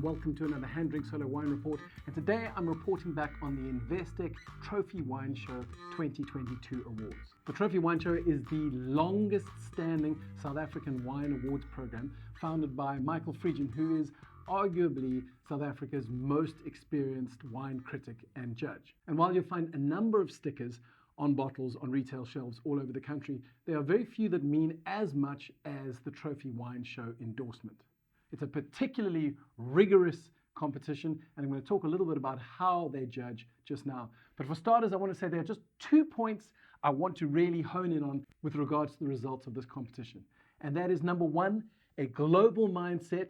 welcome to another HanDrinksSolo wine report. And today I'm reporting back on the Investec Trophy Wine Show 2022 awards. The Trophy Wine Show is the longest standing South African wine awards program, founded by Michael Friedgen, who is arguably South Africa's most experienced wine critic and judge. And while you'll find a number of stickers on bottles on retail shelves all over the country, there are very few that mean as much as the Trophy Wine Show endorsement. It's a particularly rigorous competition, and I'm going to talk a little bit about how they judge just now. But for starters, I want to say there are just 2 points I want to really hone in on with regards to the results of this competition. And that is, number one, a global mindset,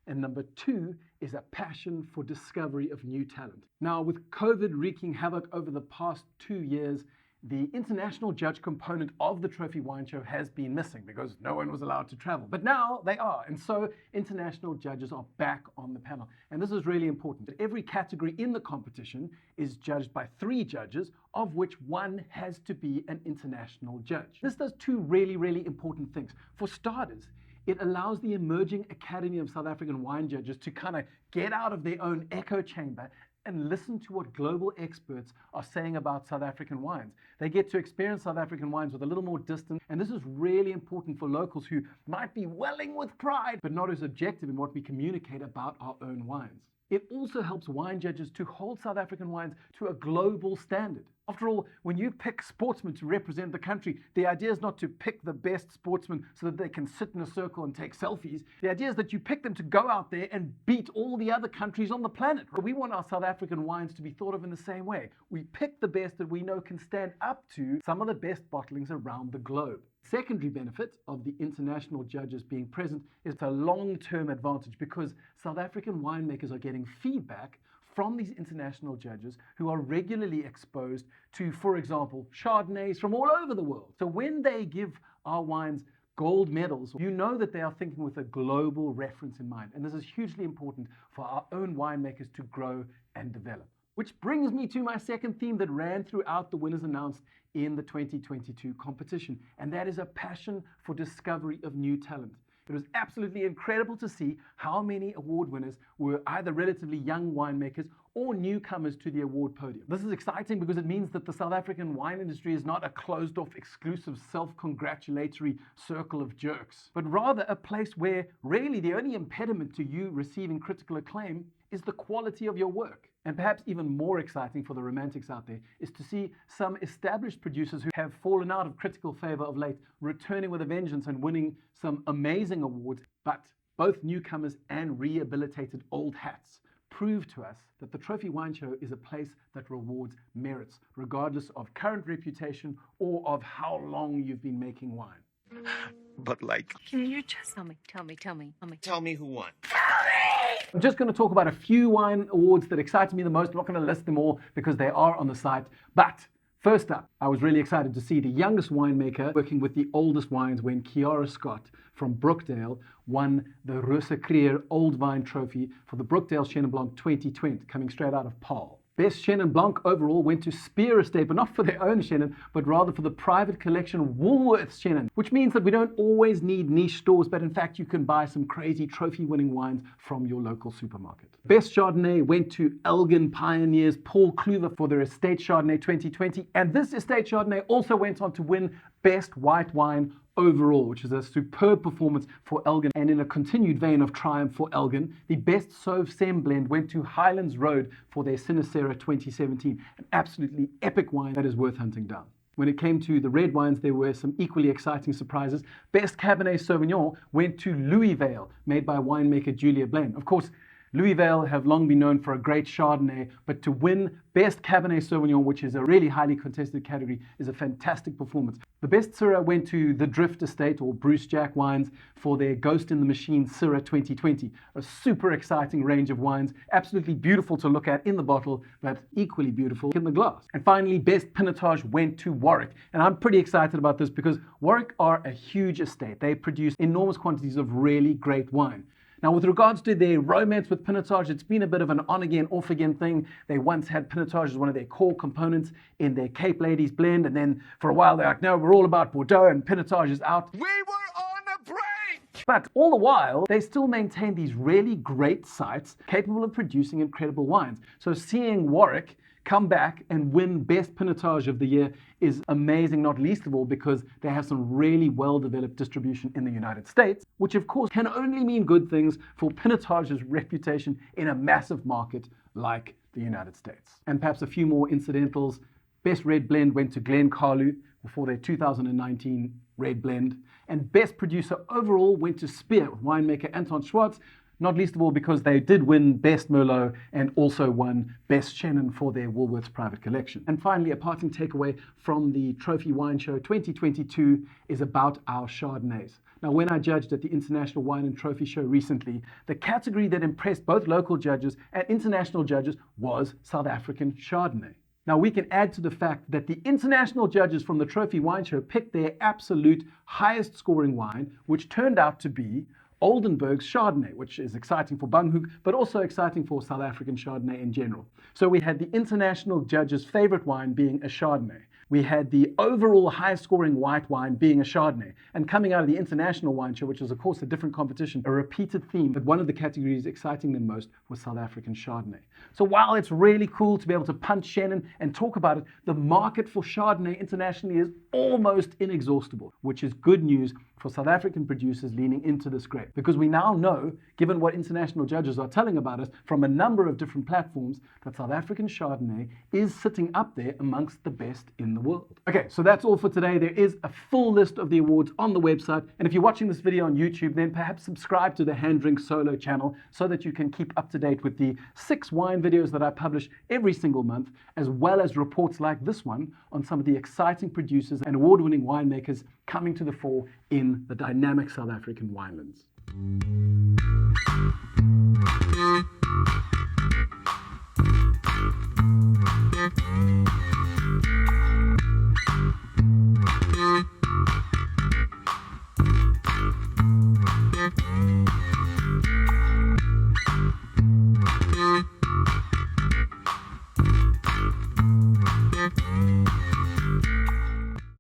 and number two is a passion for discovery of new talent. Now, with COVID wreaking havoc over the past 2 years, the international judge component of the Trophy Wine Show has been missing because no one was allowed to travel. But now they are, and so international judges are back on the panel. And this is really important. Every category in the competition is judged by 3 judges, of which one has to be an international judge. This does 2 really important things. For starters, it allows the emerging Academy of South African Wine Judges to kind of get out of their own echo chamber and listen to what global experts are saying about South African wines. They get to experience South African wines with a little more distance, and this is really important for locals who might be welling with pride, but not as objective in what we communicate about our own wines. It also helps wine judges to hold South African wines to a global standard. After all, when you pick sportsmen to represent the country, the idea is not to pick the best sportsmen so that they can sit in a circle and take selfies. The idea is that you pick them to go out there and beat all the other countries on the planet. We want our South African wines to be thought of in the same way. We pick the best that we know can stand up to some of the best bottlings around the globe. Secondary benefit of the international judges being present is a long-term advantage because South African winemakers are getting feedback from these international judges who are regularly exposed to, for example, Chardonnays from all over the world. So when they give our wines gold medals, you know that they are thinking with a global reference in mind. And this is hugely important for our own winemakers to grow and develop. Which brings me to my second theme that ran throughout the winners announced in the 2022 competition, and that is a passion for discovery of new talent. It was absolutely incredible to see how many award winners were either relatively young winemakers or newcomers to the award podium. This is exciting because it means that the South African wine industry is not a closed-off, exclusive, self-congratulatory circle of jerks, but rather a place where really the only impediment to you receiving critical acclaim is the quality of your work. And perhaps even more exciting for the romantics out there is to see some established producers who have fallen out of critical favor of late returning with a vengeance and winning some amazing awards. But both newcomers and rehabilitated old hats prove to us that the Trophy Wine Show is a place that rewards merits, regardless of current reputation or of how long you've been making wine. But like, Can you just tell me who won? I'm just going to talk about a few wine awards that excited me the most. I'm not going to list them all because they are on the site. But first up, I was really excited to see the youngest winemaker working with the oldest wines when Kiara Scott from Brookdale won the Rosa Creer Old Vine Trophy for the Brookdale Chenin Blanc 2020, coming straight out of Paarl. Best Chenin Blanc overall went to Spear Estate, but not for their own Chenin, but rather for the private collection Woolworths Chenin, which means that we don't always need niche stores, but in fact you can buy some crazy trophy-winning wines from your local supermarket. Best Chardonnay went to Elgin Pioneers Paul Kluwer for their Estate Chardonnay 2020, and this Estate Chardonnay also went on to win Best White Wine overall, which is a superb performance for Elgin. And in a continued vein of triumph for Elgin, the Best Sauv Sem blend went to Highlands Road for their Sinacera 2017, an absolutely epic wine that is worth hunting down. When it came to the red wines, there were some equally exciting surprises. Best Cabernet Sauvignon went to Louisvale, made by winemaker Julia Blaine. Of course, Louisvale have long been known for a great Chardonnay, but to win Best Cabernet Sauvignon, which is a really highly contested category, is a fantastic performance. The Best Syrah went to the Drift Estate, or Bruce Jack Wines, for their Ghost in the Machine Syrah 2020. A super exciting range of wines, absolutely beautiful to look at in the bottle, but equally beautiful in the glass. And finally, Best Pinotage went to Warwick. And I'm pretty excited about this because Warwick are a huge estate. They produce enormous quantities of really great wine. Now, with regards to their romance with Pinotage, it's been a bit of an on-again, off-again thing. They once had Pinotage as one of their core components in their Cape Ladies blend, and then for a while they're like, no, we're all about Bordeaux, and Pinotage is out. We were on a break! But all the while, they still maintain these really great sites capable of producing incredible wines. So seeing Warwick come back and win Best Pinotage of the Year is amazing, not least of all because they have some really well-developed distribution in the United States, which of course can only mean good things for Pinotage's reputation in a massive market like the United States. And perhaps a few more incidentals. Best Red Blend went to Glencairn for their 2019 Red Blend. And Best Producer overall went to Spear with winemaker Anton Schwartz, not least of all because they did win Best Merlot and also won Best Chenin for their Woolworths Private Collection. And finally, a parting takeaway from the Trophy Wine Show 2022 is about our Chardonnays. Now, when I judged at the International Wine and Trophy Show recently, the category that impressed both local judges and international judges was South African Chardonnay. Now, we can add to the fact that the international judges from the Trophy Wine Show picked their absolute highest scoring wine, which turned out to be Oldenburg's Chardonnay, which is exciting for Banghoek, but also exciting for South African Chardonnay in general. So we had the international judges' favorite wine being a Chardonnay. We had the overall high-scoring white wine being a Chardonnay. And coming out of the International Wine Show, which is of course a different competition, a repeated theme, but one of the categories exciting them most was South African Chardonnay. So while it's really cool to be able to punch Chenin and talk about it, the market for Chardonnay internationally is almost inexhaustible, which is good news for South African producers leaning into this grape. Because we now know, given what international judges are telling about us from a number of different platforms, that South African Chardonnay is sitting up there amongst the best in the world. Okay, so that's all for today. There is a full list of the awards on the website. And if you're watching this video on YouTube, then perhaps subscribe to the HanDrinksSolo channel so that you can keep up to date with the 6 wine videos that I publish every single month, as well as reports like this one on some of the exciting producers and award-winning winemakers coming to the fore in the dynamic South African winelands.